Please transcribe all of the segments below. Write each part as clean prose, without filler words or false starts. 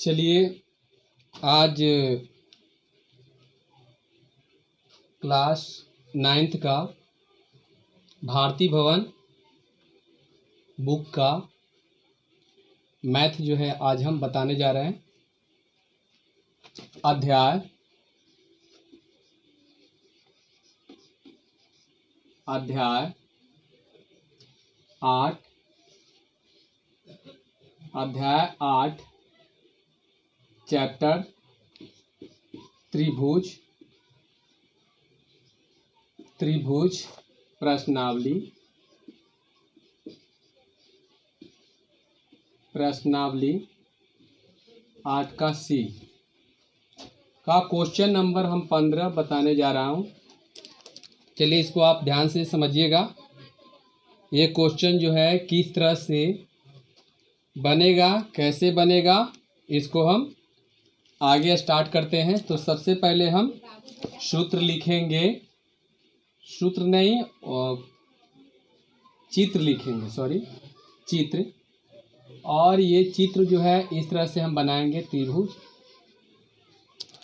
चलिए आज class 9th का भारती भवन बुक का मैथ जो है आज हम बताने जा रहे हैं। अध्याय अध्याय 8 चैप्टर त्रिभुज प्रश्नावली 8 का सी का क्वेश्चन नंबर हम 15 बताने जा रहा हूँ। चलिए इसको आप ध्यान से समझिएगा। ये क्वेश्चन जो है किस तरह से बनेगा, कैसे बनेगा, इसको हम आगे स्टार्ट करते हैं। तो सबसे पहले हम सूत्र लिखेंगे, सूत्र नहीं चित्र लिखेंगे, चित्र। और ये चित्र जो है इस तरह से हम बनाएंगे त्रिभुज।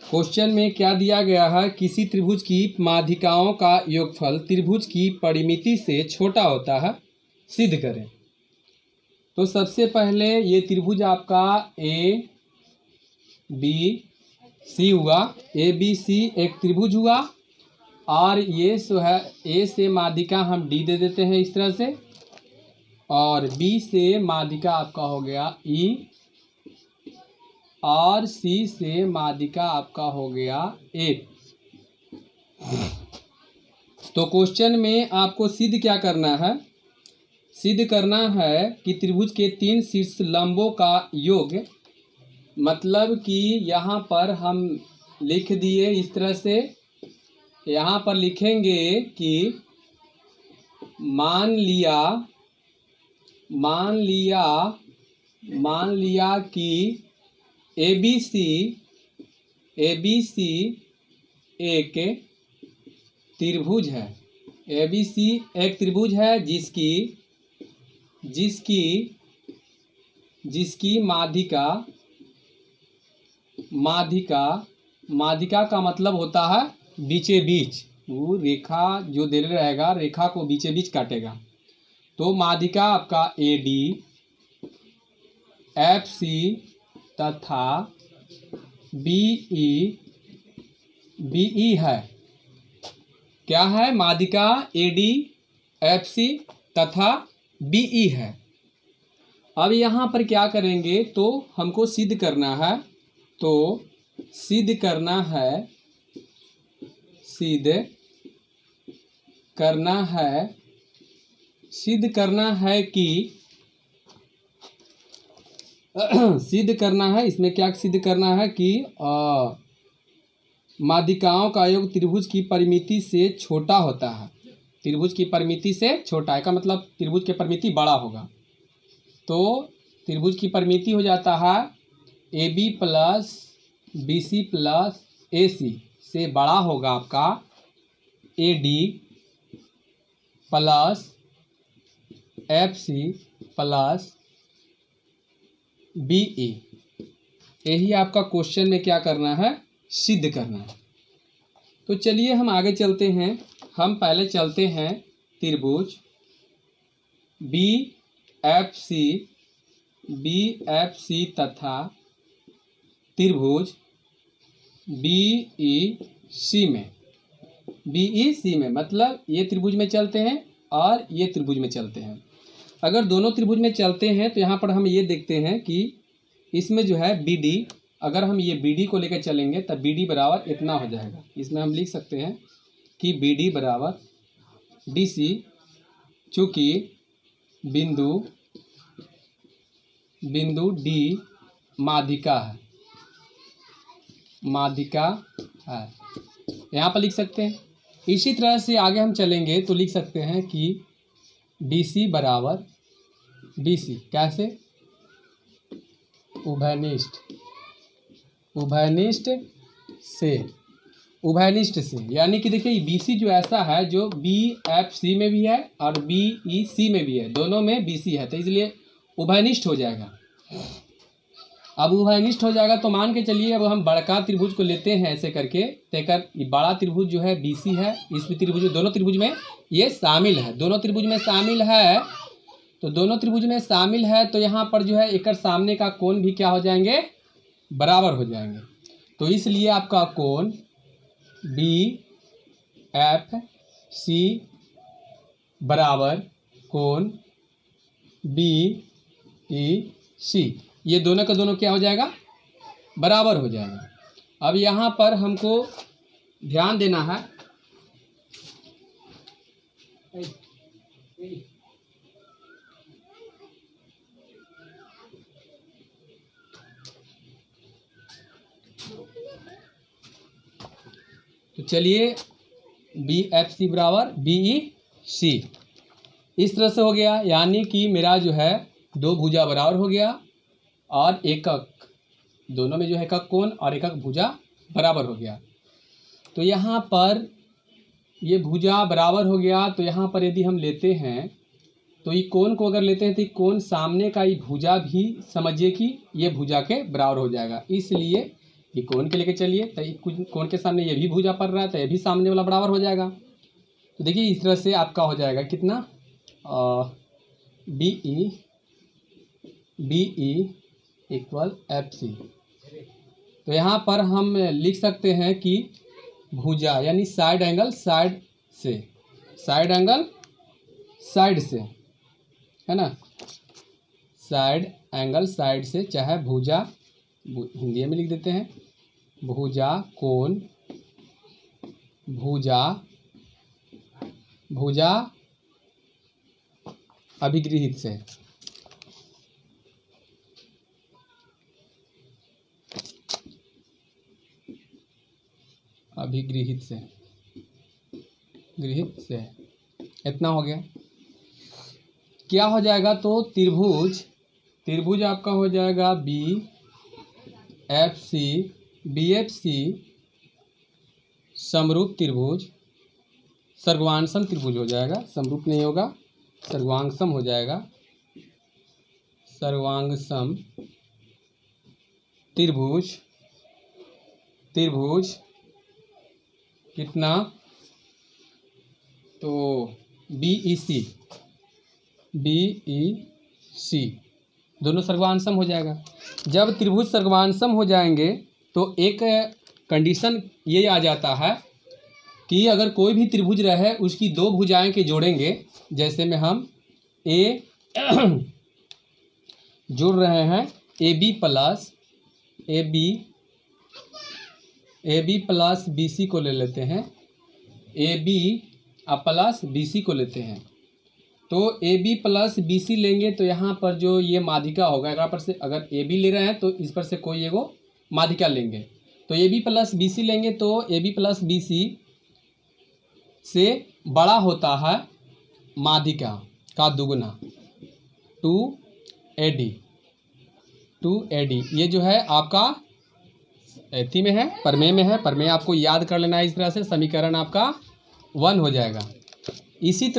क्वेश्चन में क्या दिया गया है, किसी त्रिभुज की माध्यिकाओं का योगफल त्रिभुज की परिमिति से छोटा होता है, सिद्ध करें। तो सबसे पहले ये त्रिभुज आपका ए बी सी हुआ। ए बी सी एक त्रिभुज हुआ और ये जो है ए से माध्यिका हम डी दे देते हैं इस तरह से, और बी से माध्यिका आपका हो गया ई, और सी से माध्यिका आपका हो गया ए। तो क्वेश्चन में आपको सिद्ध क्या करना है, सिद्ध करना है कि त्रिभुज के 3 शीर्ष लंबों का योग, मतलब कि यहाँ पर हम लिख दिए इस तरह से। यहाँ पर लिखेंगे कि मान लिया कि ए बी सी एक त्रिभुज है। ए बी सी एक त्रिभुज है जिसकी माध्यिका का मतलब होता है बीचे बीच। वो रेखा जो दे रहेगा, रेखा को बीचे बीच काटेगा। तो माध्यिका आपका ए डी एफ सी तथा बी ई है। क्या है? माध्यिका ए डी एफ सी तथा बी ई है। अब यहाँ पर क्या करेंगे, तो हमको सिद्ध करना है। तो सिद्ध करना है कि इसमें क्या सिद्ध करना है कि माध्यिकाओं का योग त्रिभुज की परिमिति से छोटा होता है। त्रिभुज की परिमिति से छोटा है का मतलब त्रिभुज की परिमिति बड़ा होगा। तो त्रिभुज की परिमिति हो जाता है A B plus B C plus A C से बड़ा होगा आपका A D plus F C plus B E. यही आपका क्वेश्चन में क्या करना है, सिद्ध करना है। तो चलिए हम आगे चलते हैं। हम पहले चलते हैं त्रिभुज बी एफ सी तथा त्रिभुज बी ई सी में, मतलब ये त्रिभुज में चलते हैं और ये त्रिभुज में चलते हैं। अगर दोनों त्रिभुज में चलते हैं तो यहाँ पर हम ये देखते हैं कि इसमें जो है बी डी, अगर हम ये बी डी को लेकर चलेंगे तब बी डी बराबर इतना हो जाएगा। इसमें हम लिख सकते हैं कि बी डी बराबर डी सी, चूँकि बिंदु डी माध्यिका है, यहाँ पर लिख सकते हैं। इसी तरह से आगे हम चलेंगे तो लिख सकते हैं कि डी सी बराबर डी सी, कैसे? उभयनिष्ठ से, यानी कि देखिए बी सी जो ऐसा है जो बी एफ सी में भी है और बी ई सी में भी है, दोनों में बी सी है, तो इसलिए उभयनिष्ठ हो जाएगा। अब उभयनिष्ठ हो जाएगा तो मान के चलिए अब हम बड़का त्रिभुज को लेते हैं ऐसे करके, तेकर बड़ा त्रिभुज जो है BC है, इस त्रिभुज में दोनों त्रिभुज में ये शामिल है, दोनों त्रिभुज में शामिल है। तो दोनों त्रिभुज में शामिल है तो यहाँ पर जो है एक सामने का कोण भी क्या हो जाएंगे, बराबर हो जाएंगे। तो इसलिए आपका कोण BFC बराबर कोण BEC, ये दोनों का दोनों क्या हो जाएगा, बराबर हो जाएगा। अब यहाँ पर हमको ध्यान देना है, तो चलिए BFC बराबर BEC इस तरह से हो गया, यानी कि मेरा जो है दो भुजा बराबर हो गया और एकक, दोनों में जो है एकक कोण और एकक भुजा बराबर हो गया। तो यहाँ पर ये भुजा बराबर हो गया, तो यहाँ पर यदि हम लेते हैं तो ये कोण को अगर लेते हैं तो ये कोण सामने का ये भुजा भी समझिए कि ये भुजा के बराबर हो जाएगा, इसलिए ये कोण के लेके चलिए तो कोण के सामने ये भी भुजा पड़ रहा है तो ये भी सामने वाला बराबर हो जाएगा। तो देखिए इस तरह से आपका हो जाएगा कितना, BE इक्वल FC। तो यहाँ पर हम लिख सकते हैं कि भुजा यानी साइड एंगल साइड से, साइड एंगल साइड से है ना, साइड एंगल साइड से, चाहे भुजा हिंदी में लिख देते हैं भुजा कोण, भुजा अभिगृहित से, अभिगृहित से, गृहित से, इतना हो गया। क्या हो जाएगा, तो त्रिभुज आपका हो जाएगा BFC समरूप त्रिभुज, सर्वांगसम त्रिभुज हो जाएगा, समरूप नहीं होगा, सर्वांगसम हो जाएगा, सर्वांगसम त्रिभुज कितना, तो BEC दोनों सर्वांगसम हो जाएगा। जब त्रिभुज सर्वांगसम हो जाएंगे तो एक कंडीशन ये आ जाता है कि अगर कोई भी त्रिभुज रहे उसकी दो भुजाएं के जोड़ेंगे, जैसे में हम जोड़ रहे हैं AB प्लस BC को ले लेते हैं, AB प्लस BC को लेते हैं, तो AB प्लस BC लेंगे तो यहाँ पर जो ये माध्यिका होगा, यहाँ पर से अगर AB ले रहे हैं तो इस पर से कोई एगो माध्यिका लेंगे, तो AB प्लस BC लेंगे तो AB प्लस BC से बड़ा होता है माध्यिका का दुगुना 2AD, ये जो है आपका एथी में है, परमेय में है, परमेय आपको याद कर लेना है, इस तरह से समीकरण आपका 1 हो जाएगा। इसी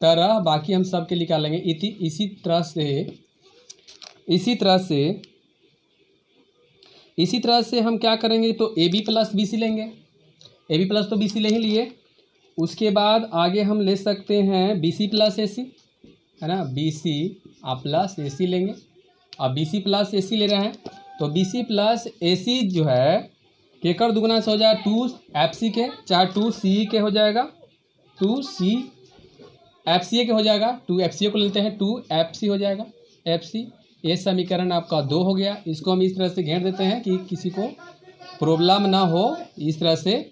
तरह बाकी हम सब के निकालेंगे। इसी तरह से हम क्या करेंगे, तो AB प्लस BC लेंगे, AB प्लस तो BC ले ही लिए, उसके बाद आगे हम ले सकते हैं BC प्लस AC है ना, BC प्लस AC लेंगे, अब BC प्लस AC ले रहे हैं तो BC प्लस AC जो है केकर दुगुना से हो जाएगा 2FC के, चाहे 2CE के हो जाएगा, 2CFCA के हो जाएगा, 2FCA को लेते हैं 2FC हो जाएगा, FC। ये समीकरण आपका 2 हो गया। इसको हम इस तरह से घेर देते हैं कि किसी को प्रॉब्लम ना हो, इस तरह से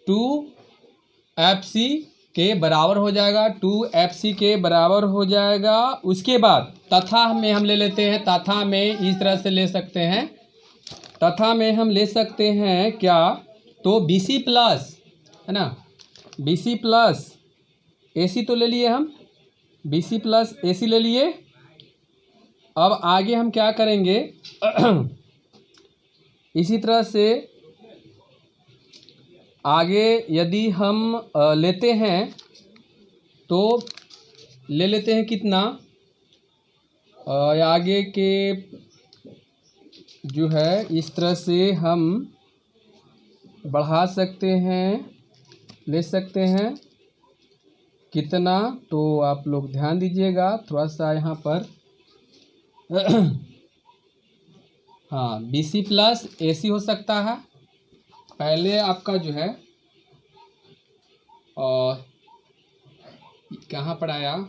2FC के बराबर हो जाएगा, 2FC के बराबर हो जाएगा। उसके बाद तथा में हम ले लेते हैं, तथा में इस तरह से ले सकते हैं, तथा में हम ले सकते हैं क्या, तो BC प्लस है ना, BC प्लस AC तो ले लिए हम, BC प्लस AC ले लिए। अब आगे हम क्या करेंगे इसी तरह से आगे यदि हम लेते हैं तो ले लेते हैं कितना, और आगे के जो है इस तरह से हम बढ़ा सकते हैं, ले सकते हैं। कितना, तो आप लोग ध्यान दीजिएगा थोड़ा सा यहाँ पर। हाँ, BC प्लस AC हो सकता है। पहले आपका जो है और कहाँ पर आया,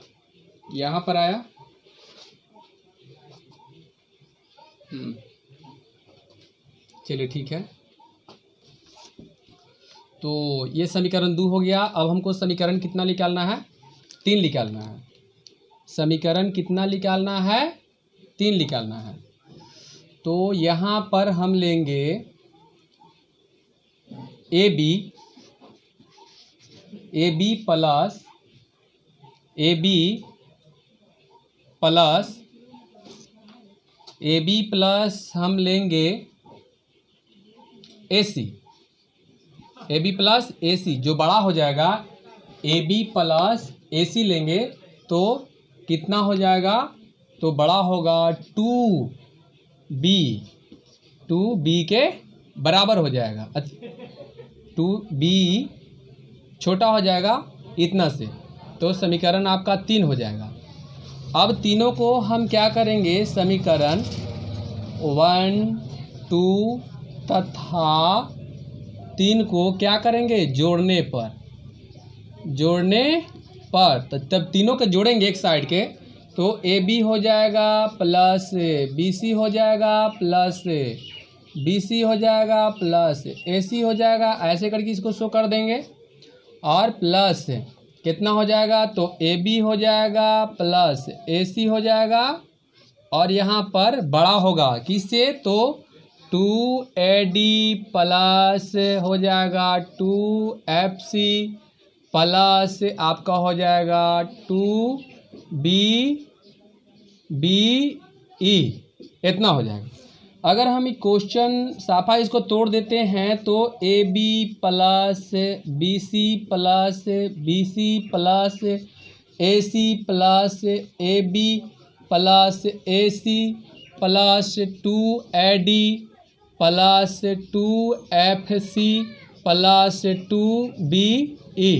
यहाँ पर आया। चलिए ठीक है, तो ये समीकरण 2 हो गया। अब हमको समीकरण कितना निकालना है, 3 निकालना है। समीकरण कितना निकालना है, 3 निकालना है। तो यहाँ पर हम लेंगे AB प्लस हम लेंगे AB प्लस AC, जो बड़ा हो जाएगा AB प्लस AC लेंगे तो कितना हो जाएगा, तो बड़ा होगा 2B के बराबर हो जाएगा। 2B छोटा हो जाएगा इतना से, तो समीकरण आपका 3 हो जाएगा। अब तीनों को हम क्या करेंगे, समीकरण 1, 2 तथा 3 को क्या करेंगे, जोड़ने पर तो तब तीनों को जोड़ेंगे एक साइड के, तो AB हो जाएगा प्लस BC हो जाएगा प्लस BC हो जाएगा प्लस AC हो जाएगा। ऐसे करके इसको शो कर देंगे। और प्लस कितना हो जाएगा, तो AB हो जाएगा प्लस AC हो जाएगा। और यहाँ पर बड़ा होगा किससे, तो 2AD प्लस हो जाएगा 2FC प्लस आपका हो जाएगा 2BE, इतना हो जाएगा। अगर हम क्वेश्चन साफा इसको तोड़ देते हैं तो AB plus BC plus BC plus AC plus AB plus AC plus 2AD plus 2FC plus 2BE।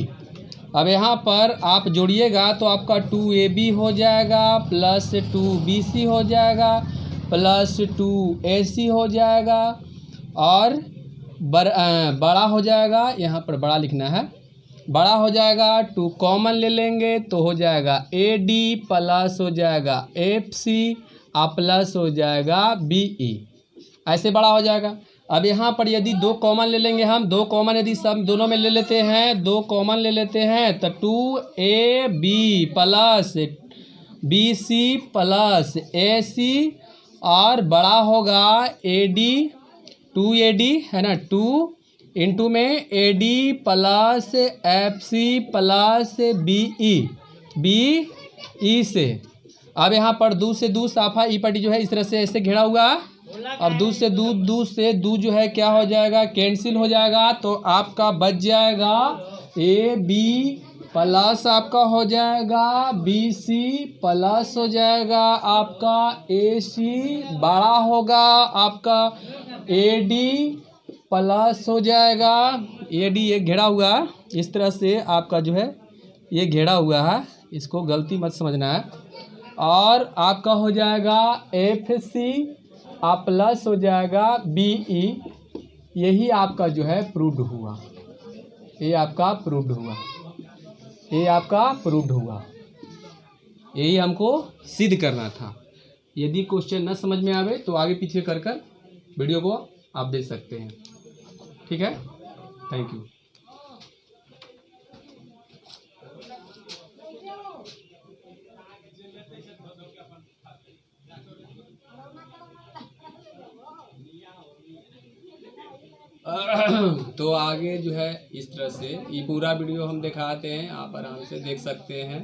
अब यहाँ पर आप जोड़िएगा तो आपका 2AB हो जाएगा प्लस 2BC हो जाएगा प्लस 2AC हो जाएगा। और बड़ा हो जाएगा, यहाँ पर बड़ा लिखना है, बड़ा हो जाएगा 2 कॉमन ले लेंगे तो हो जाएगा AD प्लस हो जाएगा FC प्लस हो जाएगा BE, ऐसे बड़ा हो जाएगा। अब यहाँ पर यदि 2 कॉमन ले लेंगे हम, 2 कॉमन यदि सब दोनों में ले लेते हैं, 2 कॉमन ले लेते हैं तो 2AB plus BC plus AC और बड़ा होगा AD 2AD है ना, 2 इंटू में AD plus FC plus BE से। अब यहाँ पर 2 से 2 साफा ई पट्टी जो है इस तरह से ऐसे घेरा हुआ। अब 2 से 2 जो है क्या हो जाएगा, कैंसिल हो जाएगा। तो आपका बच जाएगा AB प्लस आपका हो जाएगा BC प्लस हो जाएगा आपका AC, बड़ा होगा आपका AD प्लस हो जाएगा AD, ये घेरा हुआ इस तरह से आपका जो है ये घेरा हुआ है, इसको गलती मत समझना है। और आपका हो जाएगा FC प्लस हो जाएगा BE, यही आपका जो है प्रूव्ड हुआ, ये आपका प्रूव्ड हुआ, ये आपका प्रूव्ड हुआ। यही हमको सिद्ध करना था। यदि क्वेश्चन न समझ में आवे तो आगे पीछे कर वीडियो को आप देख सकते हैं। ठीक है, थैंक यू। तो आगे जो है इस तरह से ये पूरा वीडियो हम दिखाते हैं, आप आराम से देख सकते हैं।